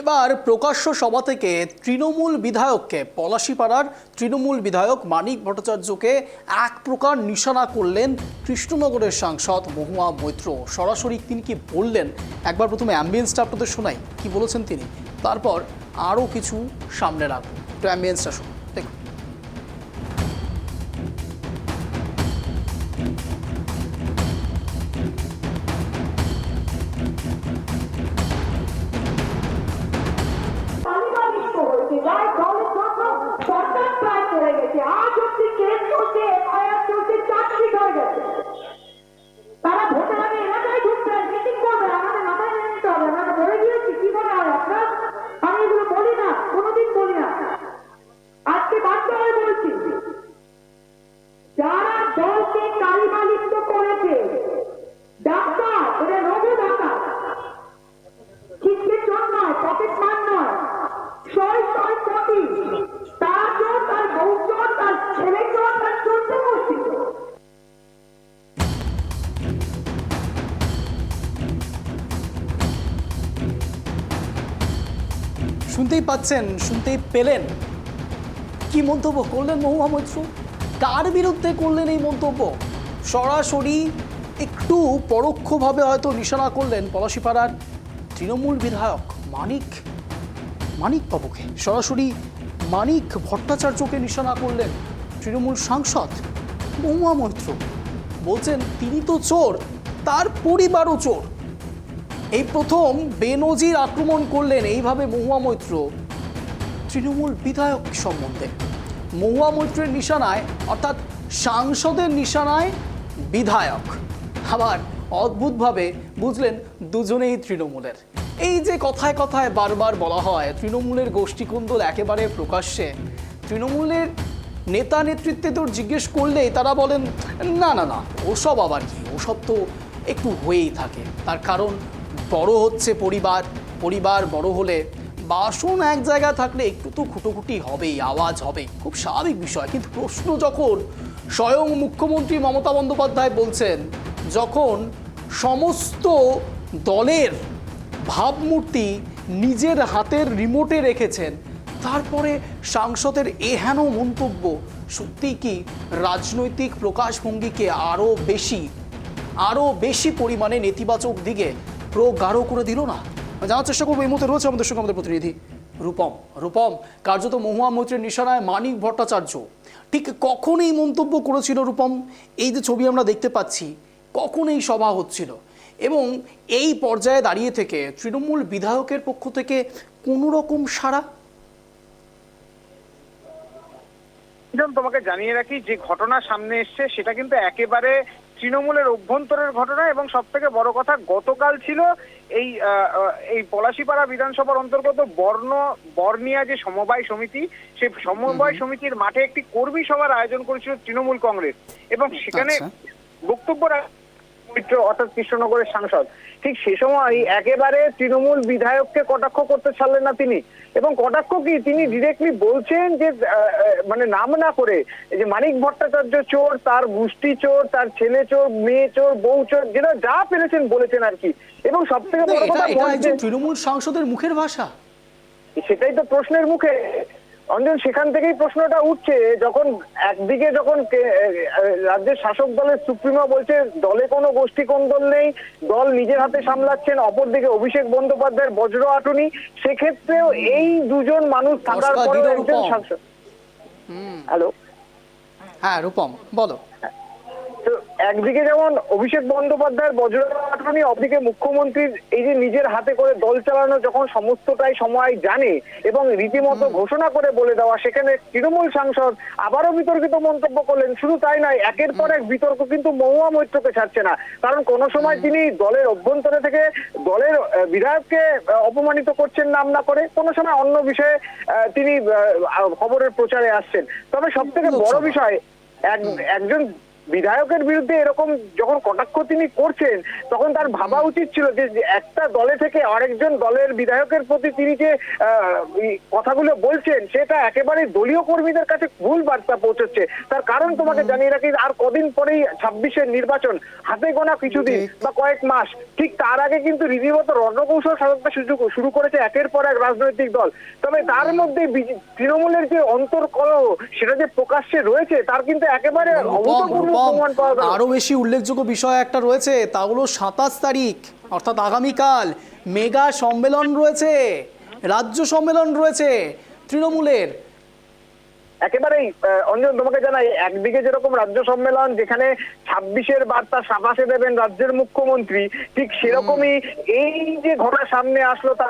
এবার প্রকাশ্য সভা থেকে তৃণমূল বিধায়ককে, পলাশীপাড়ার তৃণমূল বিধায়ক মানিক ভট্টাচার্যকে এক প্রকার নিশানা করলেন কৃষ্ণনগরের সাংসদ মহুয়া মৈত্র। সরাসরি তিনি কি বললেন একবার প্রথমে অ্যাম্বিয়েন্সটা আপনাদের শোনাই, কি বলেছেন তিনি, তারপর আরও কিছু সামনে রাখবো। একটু অ্যাম্বিয়েন্সটা শুনুন, দেখুন। যারা দলকে কালিমালিপ্ত করেছে, ডাক্তার এটা রঘু ডাক্তার, খিচকে চোর নয়, পকেট মার নয়, শয় শয় কোটি, তার চোর, তার বউ চোর, তার ছেলে চোর, তার চোদ্দ গোষ্ঠী চোর। শুনতেই পাচ্ছেন, শুনতেই পেলেন কি মন্তব্য করলেন মহুয়া মৈত্র, কার বিরুদ্ধে করলেন এই মন্তব্য। সরাসরি একটু পরোক্ষভাবে হয়তো নিশানা করলেন পলাশীপাড়ার তৃণমূল বিধায়ক মানিক বাবুকে, সরাসরি মানিক ভট্টাচার্যকে নিশানা করলেন তৃণমূল সাংসদ মহুয়া মৈত্র। বলছেন তিনি তো চোর, তার পরিবারও চোর। এই প্রথম বেনজির আক্রমণ করলেন এইভাবে মহুয়া মৈত্র তৃণমূল বিধায়ক সম্বন্ধে। মহুয়া মৈত্রের নিশানায়, অর্থাৎ সাংসদের নিশানায় বিধায়ক। আবার অদ্ভুতভাবে বুঝলেন দুজনেই তৃণমূলের। এই যে কথায় কথায় বারবার বলা হয় তৃণমূলের গোষ্ঠীকুন্দল একেবারে প্রকাশ্যে, তৃণমূলের নেতা নেতৃত্বদের জিজ্ঞেস করলেই তারা বলেন না না না ওসব আবার কি, ওসব তো একটু হয়েই থাকে। তার কারণ বড় হচ্ছে পরিবার, পরিবার বড় হলে বাসন এক জায়গায় থাকলে একটু তো খুঁটোখুটি হবেই, আওয়াজ হবে, খুব স্বাভাবিক বিষয়। কিন্তু প্রশ্ন যখন স্বয়ং মুখ্যমন্ত্রী মমতা বন্দ্যোপাধ্যায় বলছেন, যখন সমস্ত দলের ভাবমূর্তি নিজের হাতের রিমোটে রেখেছেন, তারপরে সাংসদের এহেন মন্তব্য সত্যিই কি রাজনৈতিক প্রকাশভঙ্গিকে আরও বেশি পরিমাণে নেতিবাচক দিকে প্রগাঢ় করে দিল না? জানার চেষ্টা করবো। এই মুহূর্তে রয়েছে আমাদের সঙ্গে আমাদের প্রতিনিধি রূপম। কার্যত মহুয়া মৈত্রের নিশানায় মানিক ভট্টাচার্য ঠিক কখন এই মন্তব্য করেছিল রূপম? এই যে ছবি আমরা দেখতে পাচ্ছি, কখন এই সভা হচ্ছিল, এবং এই পর্যায়ে দাঁড়িয়ে থেকে তৃণমূল বিধায়কের পক্ষ থেকে কোনো রকম সাড়া? তোমাকে জানিয়ে রাখি, যে ঘটনা সামনে এসছে সেটা কিন্তু একেবারে তৃণমূলের অভ্যন্তরের ঘটনা, এবং সব থেকে বড় কথা গতকাল ছিল এই পলাশীপাড়া বিধানসভার অন্তর্গত বর্নিয়া যে সমবায় সমিতি, সেই সমবায় সমিতির মাঠে একটি কর্মী সভার আয়োজন করেছিল তৃণমূল কংগ্রেস, এবং সেখানে বক্তব্য অর্থাৎ কৃষ্ণনগরের সাংসদ ঠিক সে সময় একেবারে তৃণমূল বিধায়ককে কটাক্ষ করতে ছাড়লেন না তিনি। এবং কটাক্ষ কি, তিনি ডিরেক্টলি বলছেন যে মানে নাম না করে যে মানিক ভট্টাচার্য চোর, তার গোষ্ঠী চোর, তার ছেলে চোর, মেয়ে চোর, বউ চোর, যেটা যা পেরেছেন বলেছেন আর কি। এবং সব থেকে বড় কথা, তৃণমূল সাংসদের মুখের ভাষা, সেটাই তো প্রশ্নের মুখে অঞ্জন। সেখান থেকেই প্রশ্নটা উঠছে, যখন একদিকে যখন রাজ্যের শাসক দলের সুপ্রিমো বলছে দলে কোনো গোষ্ঠী কোন্দল নেই, দল নিজের হাতে সামলাচ্ছেন, অপরদিকে অভিষেক বন্দ্যোপাধ্যায়ের বজ্র আটুনি, সেক্ষেত্রেও এই দুজন মানুষ থাকার পরেও একজন সাংসদ। হ্যালো, হ্যাঁ রূপম বলো। একদিকে যেমন অভিষেক বন্দ্যোপাধ্যায়ের বজ্রঘাটনি, অপরদিকে মুখ্যমন্ত্রীর এই যে নিজের হাতে করে দল চালানো যখন সমস্তটাই সময় জানে এবং রীতিমতো ঘোষণা করে বলে দেওয়া, সেখানে তৃণমূল সাংসদ আবারও বিতর্কিত মন্তব্য করলেন। শুধু তাই নয়, একের পর এক বিতর্ক কিন্তু মহুয়া মৈত্রকে ছাড়ছে না। কারণ কোনো সময় তিনি দলের অভ্যন্তরে থেকে দলের বিধায়ককে অপমানিত করছেন নাম না করে, কোনো সময় অন্য বিষয়ে তিনি খবরের প্রচারে আসছেন। তবে সব থেকে বড় বিষয়, একজন বিধায়কের বিরুদ্ধে এরকম যখন কটাক্ষ তিনি করছেন, তখন তার ভাবা উচিত ছিল যে একটা দলে থেকে আরেকজন দলের বিধায়কের প্রতি তিনি যে এই কথাগুলো বলছেন, সেটা একেবারে দলীয় কর্মীদের কাছে ভুল বার্তা পৌঁছচ্ছে। তার কারণ তোমাকে জানিয়ে রাখি, আর কদিন পরেই 26-এর নির্বাচন, হাতে গোনা কিছুদিন বা কয়েক মাস, ঠিক তার আগে কিন্তু রীতিমতো রণকৌশল সাজাতে শুরু করেছে একের পর এক রাজনৈতিক দল। তবে তার মধ্যে তৃণমূলের যে অন্তর্কলহ, সেটা যে প্রকাশ্যে রয়েছে, তার কিন্তু একেবারে অভূতপূর্ব প্রমাণ পাওয়া গেল। আরো বেশি উল্লেখযোগ্য বিষয় একটা রয়েছে, তা হলো 27 তারিখ অর্থাৎ আগামীকাল মেগা সম্মেলন রয়েছে, রাজ্য সম্মেলন রয়েছে তৃণমূলের। একেবারেই অঞ্জন, তোমাকে জানাই, একদিকে যেরকম রাজ্য সম্মেলন, যেখানে 26-এর বার্তা 27-এ দেবেন রাজ্যের মুখ্যমন্ত্রী, ঠিক সেরকমই এই যে ঘটনা সামনে আসলো তা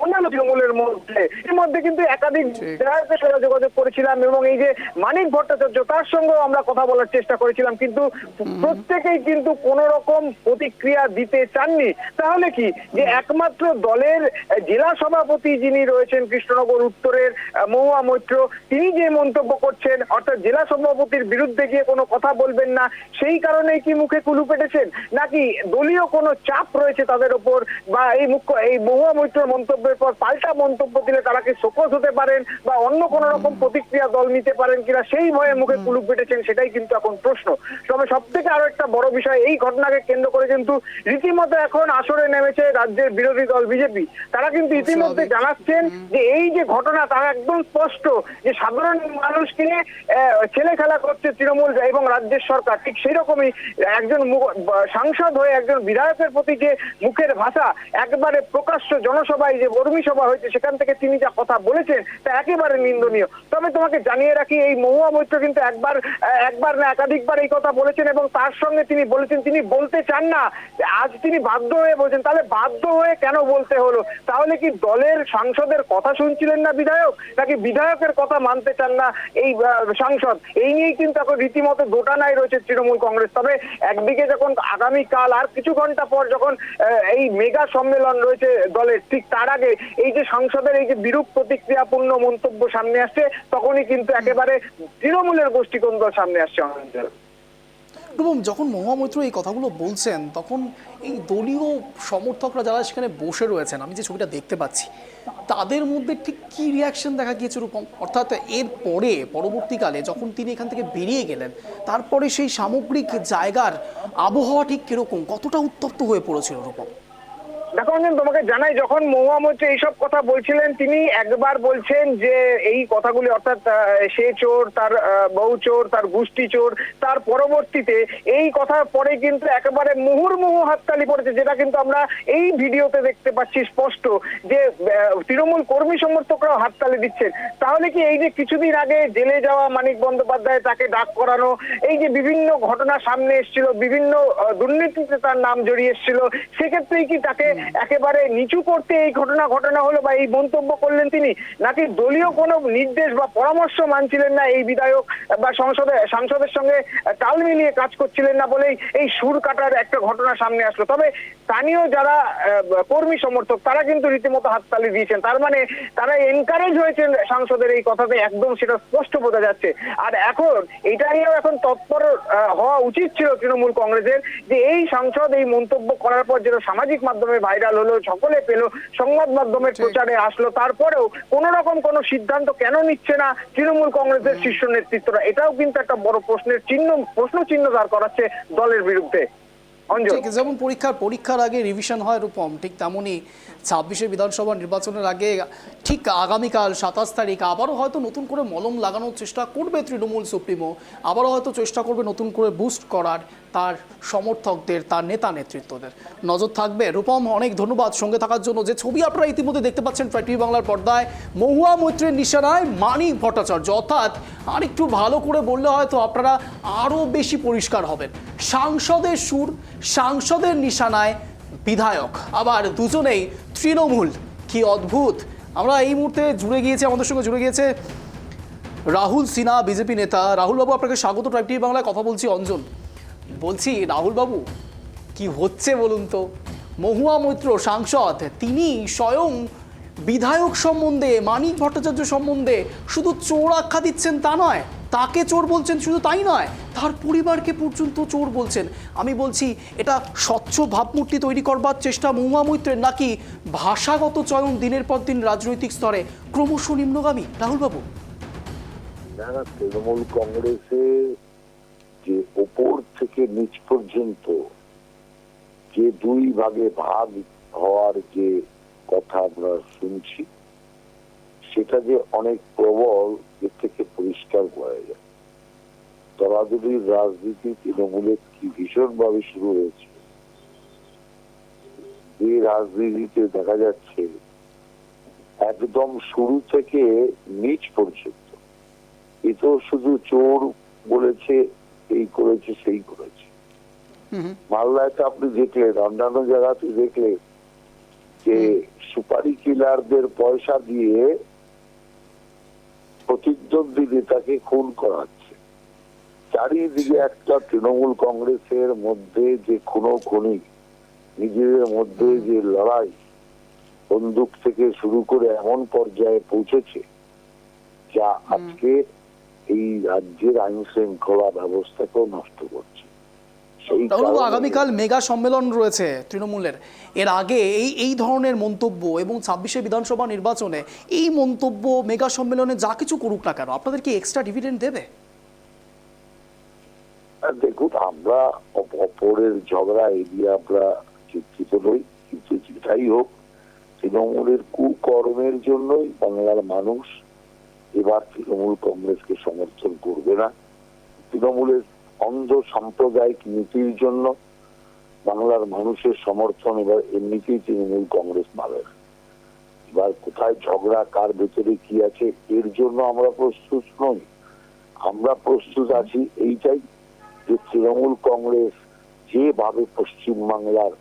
অন্যান্য তৃণমূলের মধ্যে, এর মধ্যে কিন্তু একাধিক বিধায়কের সাথে যোগাযোগ করেছিলাম, এবং এই যে মানিক ভট্টাচার্য, তার সঙ্গেও আমরা কথা বলার চেষ্টা করেছিলাম, কিন্তু প্রত্যেকেই কিন্তু কোন রকম প্রতিক্রিয়া দিতে চাননি। তাহলে কি, যে একমাত্র দলের জেলা সভাপতি যিনি রয়েছেন কৃষ্ণনগর উত্তরের মহুয়া মৈত্র, তিনি যে মন্তব্য করছেন, অর্থাৎ জেলা সভাপতির বিরুদ্ধে গিয়ে কোনো কথা বলবেন না, সেই কারণেই কি মুখে কুলু পেটেছেন, নাকি দলীয় কোনো চাপ রয়েছে তাদের ওপর, বা এই মহুয়া মৈত্রের মন্তব্যের পর পাল্টা মন্তব্য দিলে তারা কি শোকজ হতে পারেন, বা অন্য কোন রকম প্রতিক্রিয়া দল নিতে পারেন কিনা, সেই ভয়ে মুখে কুলুপ পেটেছেন, সেটাই কিন্তু এখন প্রশ্ন। তবে সব থেকে আরো একটা বড় বিষয়, এই ঘটনাকে কেন্দ্র করে কিন্তু রীতিমতো এখন আসরে নেমেছে রাজ্যের বিরোধী দল বিজেপি। তারা কিন্তু ইতিমধ্যে জানাচ্ছেন যে এই যে ঘটনা, তারা একদম স্পষ্ট যে সাধারণ মানুষকে ছেলে খেলা করছে তৃণমূল এবং রাজ্যের সরকার। ঠিক সেই রকমই একজন সাংসদ হয়ে একজন বিধায়কের প্রতি যে মুখের ভাষা, একবারে প্রকাশ্য জনসভায় যে কর্মী সভা হয়েছে, সেখান থেকে তিনি যা কথা বলেছেন তা একেবারে নিন্দনীয়। তবে তোমাকে জানিয়ে রাখি, এই মহুয়া মৈত্র কিন্তু একবার না একাধিকবার এই কথা বলেছেন, এবং তার সঙ্গে তিনি বলেছেন তিনি বলতে চান না, আজ তিনি বাধ্য হয়ে বলছেন। তাহলে বাধ্য হয়ে কেন বলতে হলো? তাহলে কি দলের সাংসদের কথা শুনছিলেন না বিধায়ক, নাকি বিধায়কের কথা মানতে চান না এই সাংসদ? এই নিয়েই কিন্তু এখন রীতিমতো দোটানায় রয়েছে তৃণমূল কংগ্রেস। তবে একদিকে যখন আগামীকাল আর কিছু ঘন্টা পর যখন এই মেগা সম্মেলন রয়েছে দলের, ঠিক তার আগে এই যে সংসদের এই যে বিরূপ প্রতিক্রিয়াপূর্ণ মন্তব্য সামনে আসছে, তখনই কিন্তু একেবারে তৃণমূলের গোষ্ঠীকন্দল সামনে আসছে। এবং যখন মহুয়া মৈত্র এই কথাগুলো বলছেন, তখন এই দলীয় সমর্থকরা যারা সেখানে বসে রয়েছেন, আমি যে ছবিটা দেখতে পাচ্ছি, তাদের মধ্যে ঠিক কি রিয়াকশন দেখা গিয়েছে রূপম? অর্থাৎ এর পরে পরবর্তীকালে যখন তিনি এখান থেকে বেরিয়ে গেলেন, তারপরে সেই সামগ্রিক জায়গার আবহাওয়া ঠিক কিরকম, কতটা উত্তপ্ত হয়ে পড়েছিল রূপম? দেখো অঞ্জন, তোমাকে জানাই, যখন মহুয়া মৈত্র এইসব কথা বলছিলেন, তিনি একবার বলছেন যে এই কথাগুলি, অর্থাৎ সে চোর, তার বউ চোর, তার গোষ্ঠী চোর, তার পরবর্তীতে এই কথার পরে কিন্তু একেবারে মুহুর্মুহু হাততালি পড়েছে, যেটা কিন্তু আমরা এই ভিডিওতে দেখতে পাচ্ছি স্পষ্ট, যে তৃণমূল কর্মী সমর্থকরাও হাততালি দিচ্ছেন। তাহলে কি এই যে কিছুদিন আগে জেলে যাওয়া মানিক বন্দ্যোপাধ্যায়, তাকে ডাক করানো, এই যে বিভিন্ন ঘটনা সামনে এসেছিল, বিভিন্ন দুর্নীতিতে তার নাম জড়িয়ে এসেছিল, সেক্ষেত্রেই কি তাকে একেবারে নিচু করতে এই ঘটনা হলো বা এই মন্তব্য করলেন তিনি, নাকি দলীয় কোনো নির্দেশ বা পরামর্শ মানছিলেন না এই বিধায়ক, বা সাংসদের সঙ্গে তাল মিলিয়ে কাজ করছিলেন না বলেই এই সুর কাটার একটা ঘটনা সামনে আসলো? তবে স্থানীয় যারা কর্মী সমর্থক, তারা কিন্তু রীতিমতো হাততালি দিয়েছেন। তার মানে তারা এনকারেজ হয়েছেন সাংসদের এই কথাতে, একদম সেটা স্পষ্ট বোঝা যাচ্ছে। আর এখন এটা নিয়েও এখন তৎপর হওয়া উচিত ছিল তৃণমূল কংগ্রেসের, যে এই সাংসদ এই মন্তব্য করার পর যেটা সামাজিক মাধ্যমে ভাইরাল হলো, সকলে পেল, সংবাদ মাধ্যমের প্রচারে আসলো, তারপরেও কোন রকম কোন সিদ্ধান্ত কেন নিচ্ছে না তৃণমূল কংগ্রেসের শীর্ষ নেতৃত্বরা? এটাও কিন্তু একটা বড় প্রশ্ন চিহ্ন দাঁড় করাচ্ছে দলের বিরুদ্ধে। যেমন পরীক্ষার আগে রিভিশন হয় রূপম, ঠিক তেমনই 26-এর বিধানসভা নির্বাচনের আগে ঠিক আগামীকাল 27 তারিখ আবারও হয়তো নতুন করে মলম লাগানোর চেষ্টা করবে তৃণমূল সুপ্রিমো, আবারও হয়তো চেষ্টা করবে নতুন করে বুস্ট করার তার সমর্থকদের, তার নেতা নেতৃত্বদের। নজর থাকবে। রূপম, অনেক ধন্যবাদ সঙ্গে থাকার জন্য। যে ছবি আপনারা ইতিমধ্যে দেখতে পাচ্ছেন ট্রাই টিভি বাংলার পর্দায়, মহুয়া মৈত্রের নিশানায় মানিক ভট্টাচার্য, অর্থাৎ আরেকটু ভালো করে বললে হয়তো আপনারা আরও বেশি পরিষ্কার হবেন। সাংসদের সুর, সাংসদের নিশানায় বিধায়ক, আবার দুজনেই তৃণমূল। কি অদ্ভুত! আমরা এই মুহূর্তে আমাদের সঙ্গে জুড়ে গিয়েছে রাহুল সিনহা, বিজেপি নেতা। রাহুল বাবু, আপনাকে স্বাগত ট্রাই টিভি বাংলায়। কথা বলছি অঞ্জন। বলছি রাহুল বাবু, কি হচ্ছে বলুন তো? মহুয়া মৈত্র সাংসদ, তিনি স্বয়ং বিধায়ক সম্বন্ধে, মানিক ভট্টাচার্য সম্বন্ধে শুধু চোর আখ্যা দিচ্ছেন তা নয়, তাকে চোর বলছেন, শুধু তাই নয় তার পরিবারকে পর্যন্ত চোর বলছেন। আমি বলছি এটা স্বচ্ছ ভাবমূর্তি তৈরি করবার চেষ্টা মহুয়া মৈত্রের, নাকি ভাষাগত চয়ন দিনের পর দিন রাজনৈতিক স্তরে ক্রমশ নিম্নগামী? রাহুলবাবু, না না, তৃণমূল কংগ্রেসে যে ওপর থেকে নিচ পর্যন্ত যে দুই ভাগে ভাগ হওয়ার যে কথা আমরা শুনছি, সেটা যে অনেক প্রবল, এর থেকে পরিষ্কার করা যায়। দলাদলির রাজনীতি তৃণমূলের কি ভীষণ ভাবে শুরু হয়েছে। এই রাজনীতিতে দেখা যাচ্ছে একদম শুরু থেকে নিচ পর্যন্ত এ তো শুধু চোর বলেছে, এই করেছে সেই করেছে। মালদায় তো আপনি দেখলেন, অন্যান্য জায়গাতে দেখলেন যে সুপারি কিলারদের পয়সা দিয়ে প্রতিদ্বন্দ্বী নেতাকে খুন করাচ্ছে। চারিদিকে একটা তৃণমূল কংগ্রেসের মধ্যে যে খুনোখুনি, নিজেদের মধ্যে যে লড়াই, বন্দুক থেকে শুরু করে এমন পর্যায়ে পৌঁছেছে যা আজকে এই রাজ্যের আইন শৃঙ্খলা ব্যবস্থাকেও নষ্ট করছে। আগামীকাল মেগা সম্মেলন রয়েছে তৃণমূলের। এর আগে এই ধরনের মন্তব্য এবং 26শে বিধানসভা নির্বাচনে এই মন্তব্য মেগা সম্মেলনে যা কিছু করুক না কেন, আপনাদের কি এক্সট্রা ডিভিডেন্ড দেবে? দেখুন, আমরা অপরের ঝগড়া এড়িয়ে আমরা চিন্তিত নই, কিন্তু যেটাই হোক, তৃণমূলের কুকর্মের জন্যই বাংলার মানুষ এবার তৃণমূল কংগ্রেসকে সমর্থন করবে না। তৃণমূলের অন্ধ সাম্প্রদায়িক নীতির জন্য বাংলার মানুষের সমর্থন এবার এমনিতেই তৃণমূল কংগ্রেস পাবে না। এবার কোথায় ঝগড়া, কার ভেতরে কি আছে, এর জন্য আমরা প্রস্তুত নই। আমরা প্রস্তুত আছি এইটাই যে তৃণমূল কংগ্রেস যেভাবে পশ্চিমবাংলার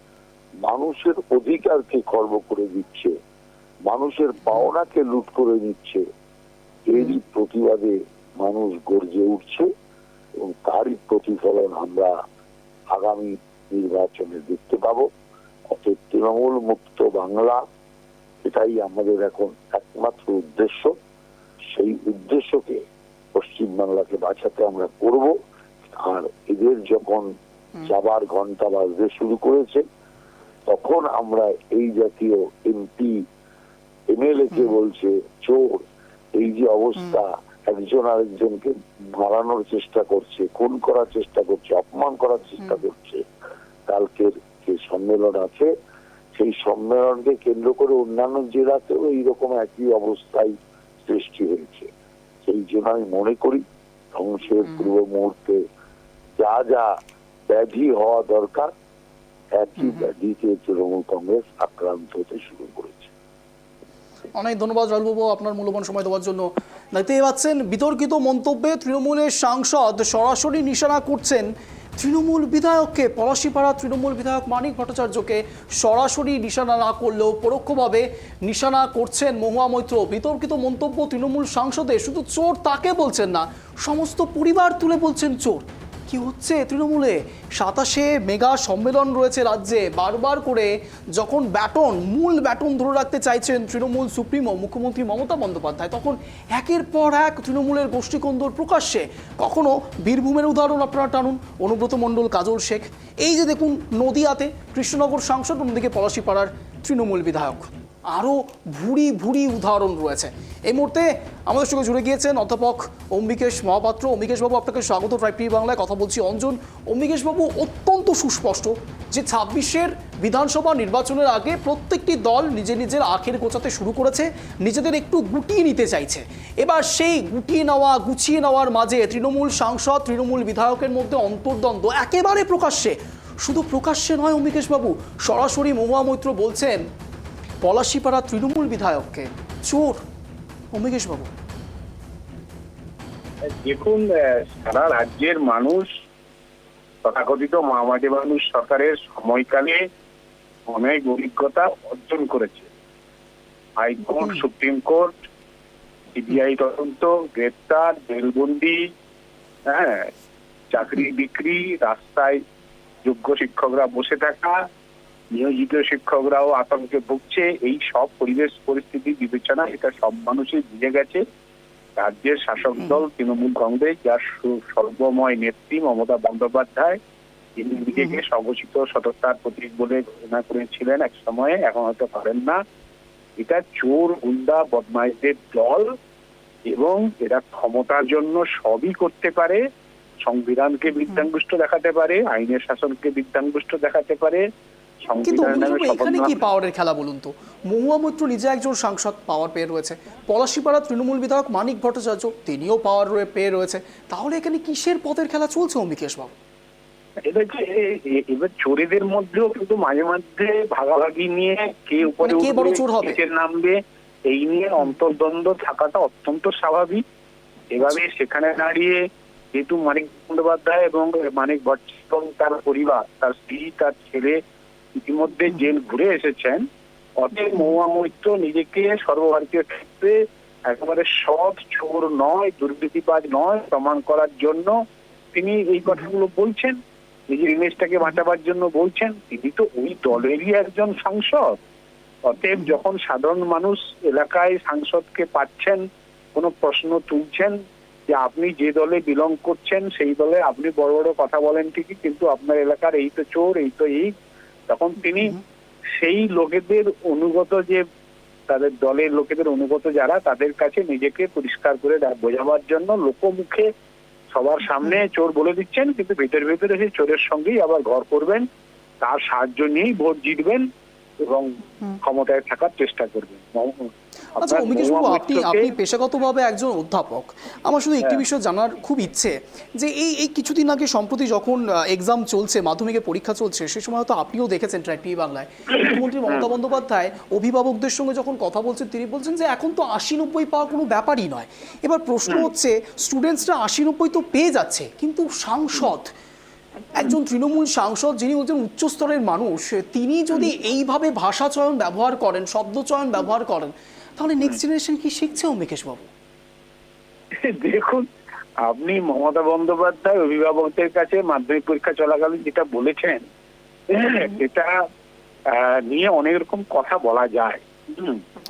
মানুষের অধিকারকে খর্ব করে দিচ্ছে, মানুষের পাওনাকে লুট করে নিচ্ছে, এরই প্রতিবাদে মানুষ গর্জে উঠছে এবং তারই প্রতিফলন আমরা আগামী নির্বাচনে দেখতে পাবো। অর্থাৎ তৃণমূল মুক্ত বাংলা, এটাই আমাদের এখন একমাত্র উদ্দেশ্য। সেই উদ্দেশ্যকে পশ্চিমবাংলাকে বাঁচাতে আমরা করব। আর এদের যখন যাবার ঘন্টা বাজতে শুরু করেছে, তখন আমরা এই জাতীয় এমপি এমএলএ কে বলছে চোর, এই যে অবস্থা, একজন আরেকজনকে মারানোর চেষ্টা করছে, খুন করার চেষ্টা করছে, অপমান করার চেষ্টা করছে। কালকের যে সম্মেলন আছে, সেই সম্মেলনকে কেন্দ্র করে অন্যান্য জেলাতেও এইরকম একই অবস্থায় সৃষ্টি হয়েছে। সেই জন্য আমি মনে করি ধ্বংসের পূর্ব মুহূর্তে যা যা ব্যাধি হওয়া দরকার, একই ব্যাধিতে তৃণমূল কংগ্রেস আক্রান্ত হতে শুরু করেছে। অনেক ধন্যবাদ রাহুলবাবু আপনার মূল্যবান সময় দেওয়ার জন্য। দেখতেই পাচ্ছেন, বিতর্কিত মন্তব্যে তৃণমূলের সাংসদ সরাসরি নিশানা করছেন তৃণমূল বিধায়ককে। পলাশীপাড়া তৃণমূল বিধায়ক মানিক ভট্টাচার্যকে সরাসরি নিশানা না করলেও পরোক্ষভাবে নিশানা করছেন মহুয়া মৈত্র। বিতর্কিত মন্তব্য তৃণমূল সাংসদের, শুধু চোর তাকে বলছেন না, সমস্ত পরিবার তুলে বলছেন চোর। কি হচ্ছে তৃণমূলে? 27শে মেগা সম্মেলন রয়েছে রাজ্যে। বারবার করে যখন মূল ব্যাটন ধরে রাখতে চাইছেন তৃণমূল সুপ্রিমো মুখ্যমন্ত্রী মমতা বন্দ্যোপাধ্যায়, তখন একের পর এক তৃণমূলের গোষ্ঠীকন্দর প্রকাশ্যে। কখনো বীরভূমের উদাহরণ আপনারা টানুন, অনুব্রত মণ্ডল, কাজল শেখ। এই যে দেখুন নদিয়াতে কৃষ্ণনগর সাংসদ, অন্যদিকে পলাশীপাড়ার তৃণমূল বিধায়ক। আরও ভুরি উদাহরণ রয়েছে। এই মুহূর্তে আমাদের সঙ্গে জুড়ে গিয়েছেন অধ্যাপক অম্বিকেশ মহাপাত্র। অম্বিকেশবাবু, আপনাকে স্বাগত ট্রাইব টিভি বাংলায়। কথা বলছি অঞ্জন। অম্বিকেশবাবু, অত্যন্ত সুস্পষ্ট যে 26শে বিধানসভা নির্বাচনের আগে প্রত্যেকটি দল নিজের আখের গোছাতে শুরু করেছে, নিজেদের একটু গুটিয়ে নিতে চাইছে। এবার সেই গুছিয়ে নেওয়ার মাঝে তৃণমূল সাংসদ, তৃণমূল বিধায়কের মধ্যে অন্তর্দ্বন্দ্ব একেবারে প্রকাশ্যে। শুধু প্রকাশ্যে নয় অম্বিকেশবাবু, সরাসরি মহুয়া মৈত্র বলছেন পলাশীপাড়া তৃণমূল বিধায়ককে চোর। অম্বিকেশবাবু, দেখুন, সারা রাজ্যের মানুষ তথাকথিত মামাটি মানুষ সরকারের সময়কালে অনেক অভিজ্ঞতা অর্জন করেছে। হাইকোর্ট, সুপ্রিম কোর্ট, সিবিআই তদন্ত, গ্রেপ্তার, জেলবন্দি, চাকরি বিক্রি, রাস্তায় যোগ্য শিক্ষকরা বসে থাকা, নিয়োজিত শিক্ষকরাও আতঙ্কে ভুগছে। এই সব পরিবেশ পরিস্থিতি বিবেচনা, এটা সব মানুষই বুঝে গেছে রাজ্যের শাসক দল তৃণমূল কংগ্রেস, যার সর্বময় নেত্রী মমতা বন্দ্যোপাধ্যায়, তিনি নিজেকে স্বঘোষিত সততার প্রতীক বলে ঘোষণা করেছিলেন এক সময়ে, এখন হয়তো পারেন না। এটা চোর, গুন্ডা, বদমাইশদের দল এবং এরা ক্ষমতার জন্য সবই করতে পারে। সংবিধানকে বিদ্যাঙ্গুষ্ট দেখাতে পারে, আইনের শাসনকে বিদ্যাঙ্গুষ্ট দেখাতে পারে। কিন্তু সংবিধানের নামে শপথ এখানে কি নেওয়া- পাওয়ারের খেলা বলুন তো? মহুয়া মৈত্র নিজে একজন সাংসদ, পাওয়ার পেয়ে রয়েছে। পলাশীপাড়া তৃণমূল বিধায়ক মানিক ভট্টাচার্য, তিনিও পাওয়ার পেয়ে রয়েছে। তাহলে এখানে কিসের পথের খেলা চলছে অম্বিকেশ বাবু? এবার এবার চোরেদের মধ্যেও কিন্তু মাঝে মাঝে ভাগাভাগি নিয়ে কে উপরে মানে কে বড় চোর হবে? নিচে নামবে, এই নিয়ে অন্তর্দ্বন্দ্ব থাকাটা অত্যন্ত স্বাভাবিক। এভাবে সেখানে দাঁড়িয়ে যেহেতু মানিক বন্দ্যোপাধ্যায় এবং মানিক ভট্টাচার্য এবং তার পরিবার, তার স্ত্রী, তার ছেলে ইতিমধ্যে জেল ঘুরে এসেছেন, অতএব মহুয়া মৈত্র নিজেকে সর্বভারতীয় ক্ষেত্রে একেবারে সৎ, চোর নয়, দুর্নীতিবাজ নয় প্রমাণ করার জন্য তিনি এই কথাগুলো বলছেন, নিজের ইমেজটাকে বাঁচাবার জন্য বলছেন। তিনি তো ওই দলেরই একজন সাংসদ। অতএব যখন সাধারণ মানুষ এলাকায় সাংসদকে পাচ্ছেন, কোনো প্রশ্ন তুলছেন যে আপনি যে দলে বিলং করছেন সেই দলে আপনি বড় বড় কথা বলেন ঠিকই, কিন্তু আপনার এলাকার এই তো চোর, এই তো এই, তখন তিনি সেই লোকেদের অনুগত, যে তাদের দলের লোকেদের অনুগত যারা, তাদের কাছে নিজেকে পরিষ্কার করে বোঝাবার জন্য লোকমুখে সবার সামনে চোর বলে দিচ্ছেন, কিন্তু ভেতরে ভেতরে সেই চোরের সঙ্গেই আবার ঘর করবেন, তার সাহায্য নিয়েই ভোট জিতবেন এবং ক্ষমতায় থাকার চেষ্টা করবেন। আচ্ছা আপনার অম্বিকেশ বাবু, মহুয়া আপনি মৈত্রকে- পেশাগতভাবে একজন অধ্যাপক। আমার শুধু একটি বিষয় জানার খুব ইচ্ছে, যে এই কিছুদিন আগে সম্প্রতি যখন এক্সাম চলছে, মাধ্যমিকের পরীক্ষা চলছে, সে সময় তো আপনিও দেখেছেন ট্র্যাক টিভি বাংলায় মুখ্যমন্ত্রী মমতা বন্দ্যোপাধ্যায় অভিভাবকদের সঙ্গে যখন কথা বলছেন, তিনি বলছেন যে এখন তো 80-90 পাওয়া কোনো ব্যাপারই নয়। এবার প্রশ্ন হচ্ছে, স্টুডেন্টসরা 80-90 তো পেয়ে যাচ্ছে, কিন্তু সাংসদ, একজন তৃণমূল সাংসদ যিনি একজন উচ্চস্তরের মানুষ, তিনি যদি এইভাবে ভাষা চয়ন ব্যবহার করেন, শব্দ চয়ন ব্যবহার করেন, তাহলে নেক্সট জেনারেশন কি শিখছে অম্বিকেশ বাবু? দেখুন, আপনি মমতা বন্দ্যোপাধ্যায় অভিভাবকদের কাছে মাধ্যমিক পরীক্ষা চলাকালীন যেটা বলেছেন, এটা নিয়ে অনেক রকম কথা বলা যায়।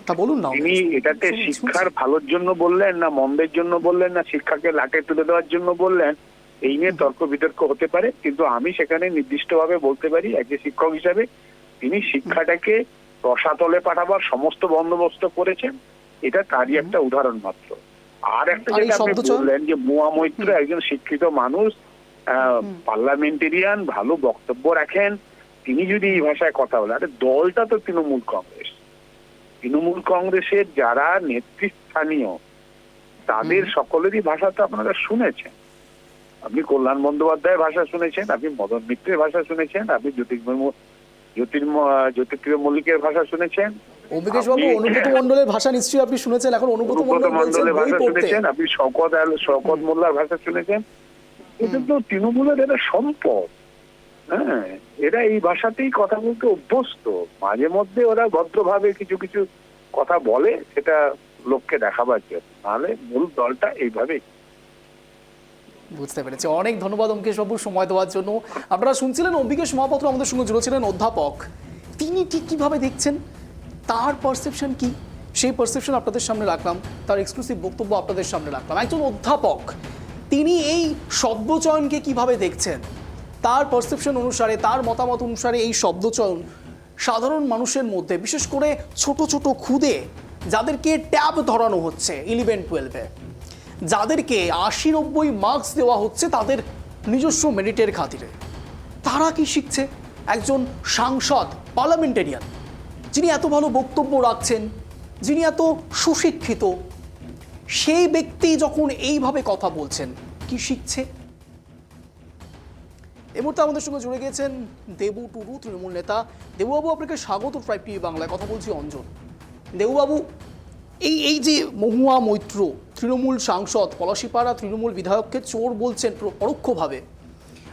তা বলুন না। তিনি এটাতে শিক্ষার ভালোর জন্য বললেন না মন্দের জন্য বললেন, না শিক্ষাকে লাটে তুলে দেওয়ার জন্য বললেন, এই নিয়ে তর্ক বিতর্ক হতে পারে, কিন্তু আমি সেখানে নির্দিষ্টভাবে বলতে পারি একজন শিক্ষক হিসাবে তিনি শিক্ষাটাকে রসাতলে পাঠাবার সমস্ত বন্দোবস্ত করেছেন। এটা তারই একটা উদাহরণ মাত্র। আর একটা আর এই যেটা আপনি শব্দচয়ন? বললেন যে মহুয়া মৈত্র একজন শিক্ষিত মানুষ, পার্লামেন্টেরিয়ান, ভালো বক্তব্য রাখেন, তিনি যদি এই ভাষায় কথা বলেন, আরে দলটা তো তৃণমূল কংগ্রেস, তৃণমূল কংগ্রেসের যারা নেতৃস্থানীয় তাদের সকলেরই ভাষা তো আপনারা শুনেছেন। আপনি কল্যাণ বন্দ্যোপাধ্যায়ের ভাষা শুনেছেন, আপনি মদন মিত্রের ভাষা শুনেছেন, আপনি জ্যোতিপ্রিয় মল্লিকের ভাষা শুনেছেন, অম্বিকেশ বাবু, অনুব্রত মণ্ডলের ভাষা নিশ্চয়ই আপনি শুনেছেন। এখন অনুব্রত অনুব্রত মণ্ডল বলছেন মণ্ডলের বই ভাষা পড়তে। শুনেছেন, আপনি শওকত মোল্লার ভাষা শুনেছেন। এটা তো তৃণমূলের এরা সম্পদ। হ্যাঁ, এরা এই ভাষাতেই কথা বলতে অভ্যস্ত। মাঝে মধ্যে ওরা ভদ্রভাবে কিছু কিছু কথা বলে, সেটা লোককে দেখাবার জন্য, নাহলে মূল দলটা এইভাবেই। বুঝতে পেরেছি। অনেক ধন্যবাদ অম্বিকেশ বাবু সময় দেওয়ার জন্য। আপনারা শুনছিলেন অম্বিকেশ মহাপাত্র আমাদের সঙ্গে জুড়েছিলেন, অধ্যাপক। তিনি ঠিক কিভাবে দেখছেন, তার পারসেপশন কি, সেই পারসেপশন আপনাদের সামনে রাখলাম, তার এক্সক্লুসিভ বক্তব্য আপনাদের সামনে রাখলাম। একজন অধ্যাপক, তিনি এই শব্দচয়নকে কিভাবে দেখছেন, তার পারসেপশন অনুসারে, তার মতামত অনুসারে এই শব্দচয়ন সাধারণ মানুষের মধ্যে, বিশেষ করে ছোট ছোট খুদে যাদেরকে ট্যাব ধরানো হচ্ছে 11-12-এ, যাদেরকে 80-90 মার্কস দেওয়া হচ্ছে তাদের নিজস্ব মেরিটের খাতিরে, তারা কি শিখছে? একজন সাংসদ, পার্লামেন্টেরিয়ান, যিনি এত ভালো বক্তব্য রাখছেন, যিনি এত সুশিক্ষিত, সেই ব্যক্তি যখন এইভাবে কথা বলছেন, কি শিখছে? এই মুহূর্তে আমাদের সঙ্গে জুড়ে গিয়েছেন দেবু টুডু, তৃণমূল নেতা। দেবুবাবু, আপনাকে স্বাগত ট্রাইব টিভি বাংলায়। কথা বলছি অঞ্জন। দেবুবাবু, এই যে মহুয়া মৈত্র তৃণমূল সাংসদ, পলাশীপাড়া তৃণমূল বিধায়ককে চোর বলছেন পরোক্ষভাবে,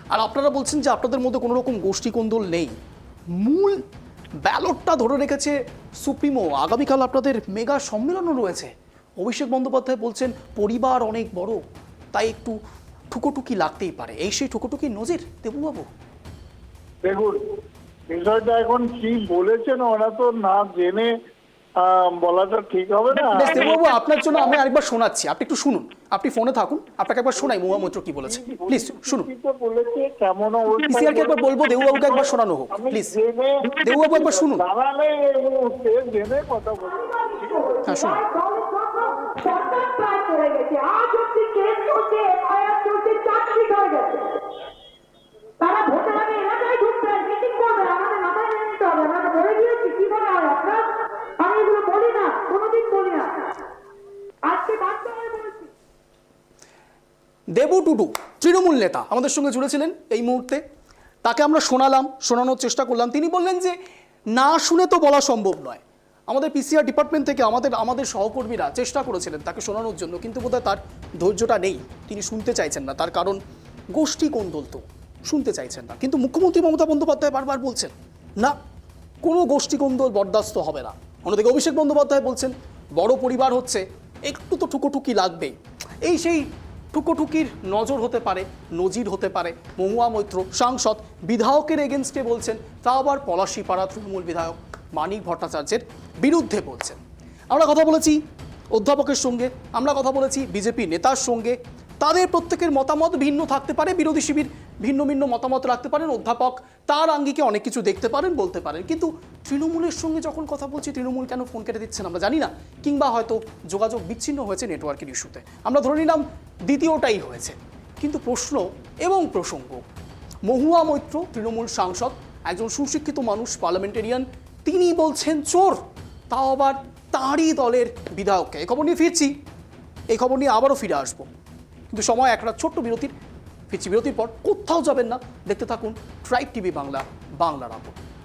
আর আপনারা বলছেন যে আপনাদের মধ্যে কোনো রকম গোষ্ঠী কোন্দল নেই, মূল ব্যালটটা ধরে রেখেছে সুপ্রিমো। আগামীকাল আপনাদের মেগা সম্মেলনও রয়েছে। অভিষেক বন্দ্যোপাধ্যায় বলছেন পরিবার অনেক বড়, তাই একটু ঠুকোটুকি লাগতেই পারে। এই সেই ঠুকোটুকি নজির দেবুবাবু? দেখুন, বিষয়টা এখন কি বলেছেন ওরা তো না জেনে বলাটা ঠিক হবে না। বেশ দেববাবু, আপনার জন্য আমি আরেকবার শোনাচ্ছি, আপনি একটু শুনুন, আপনি ফোনে থাকুন, আপনাকে একবার শোনাই মহুয়া মৈত্র কি বলেছে, প্লিজ শুনুন। বলেছে কেমন পিসিআরকে একবার বলবো দেববাবুকে একবার শোনানো হোক, প্লিজ দেববাবু একবার শুনুন। দাঁড়ালে জেনে কথা বলবো। হ্যাঁ শুনুন। সরকার প্রায় করে গেছে, আজ অব্দি কেস চলছে, এফআইআর চলছে, চার্জশিট হয়ে গেছে। তারা ভোটের আগে এলাকায় ঢুকবে, মিটিং করবে, আমাদের মাথায় নিয়ে নিতে হবে। আমরা তো বলে দিয়েছি, কি মনে হয় আপনার? আমি এগুলো বলি না, কোনোদিন বলি না, আজকে বাধ্য হয়ে বলেছি। দেবু টুডু তৃণমূল নেতা আমাদের সঙ্গে জুড়েছিলেন এই মুহূর্তে, তাকে আমরা শোনানোর চেষ্টা করলাম। তিনি বললেন যে না শুনে তো বলা সম্ভব নয়। আমাদের পিসিআর ডিপার্টমেন্ট থেকে আমাদের সহকর্মীরা চেষ্টা করেছিলেন তাকে শোনানোর জন্য, কিন্তু বোধহয় তার ধৈর্যটা নেই, তিনি শুনতে চাইছেন না। তার কারণ গোষ্ঠী কোন্দল তো শুনতে চাইছেন না। কিন্তু মুখ্যমন্ত্রী মমতা বন্দ্যোপাধ্যায় বারবার বলছেন না, কোনো গোষ্ঠী কোন্দল বরদাস্ত হবে না। অন্যদিকে অভিষেক বন্দ্যোপাধ্যায় বলছেন বড় পরিবার হচ্ছে, একটু তো ঠুকোঠুকি লাগবেই। এই সেই ঠুকোঠুকির নজির হতে পারে। মহুয়া মৈত্র সাংসদ বিধায়কের এগেনস্টে বলছেন, তা আবার পলাশীপাড়া তৃণমূল বিধায়ক মানিক ভট্টাচার্যের বিরুদ্ধে বলছেন। আমরা কথা বলেছি অধ্যাপকের সঙ্গে, আমরা কথা বলেছি বিজেপি নেতার সঙ্গে, তাদের প্রত্যেকের মতামত ভিন্ন থাকতে পারে, বিরোধী শিবির ভিন্ন ভিন্ন মতামত রাখতে পারেন, অধ্যাপক তার আঙ্গিকে অনেক কিছু দেখতে পারেন, বলতে পারেন। কিন্তু তৃণমূলের সঙ্গে যখন কথা বলছি, তৃণমূল কেন ফোন কেটে দিচ্ছেন আমরা জানি না, কিংবা হয়তো যোগাযোগ বিচ্ছিন্ন হয়েছে নেটওয়ার্কের ইস্যুতে, আমরা ধরে নিলাম দ্বিতীয়টাই হয়েছে। কিন্তু প্রশ্ন এবং প্রসঙ্গ, মহুয়া মৈত্র তৃণমূল সাংসদ, একজন সুশিক্ষিত মানুষ, পার্লামেন্টেরিয়ান, তিনি বলছেন চোর, তাও আবার তাঁরই দলের বিধায়ককে। এই খবর নিয়ে ফিরছি, এই খবর নিয়ে আবারও ফিরে আসবো, কিন্তু সময় একটা ছোট্ট বিরতির। ফিরছি বিরতির পর, কোথাও যাবেন না, দেখতে থাকুন ট্রাইব টিভি বাংলা, বাংলার আপন।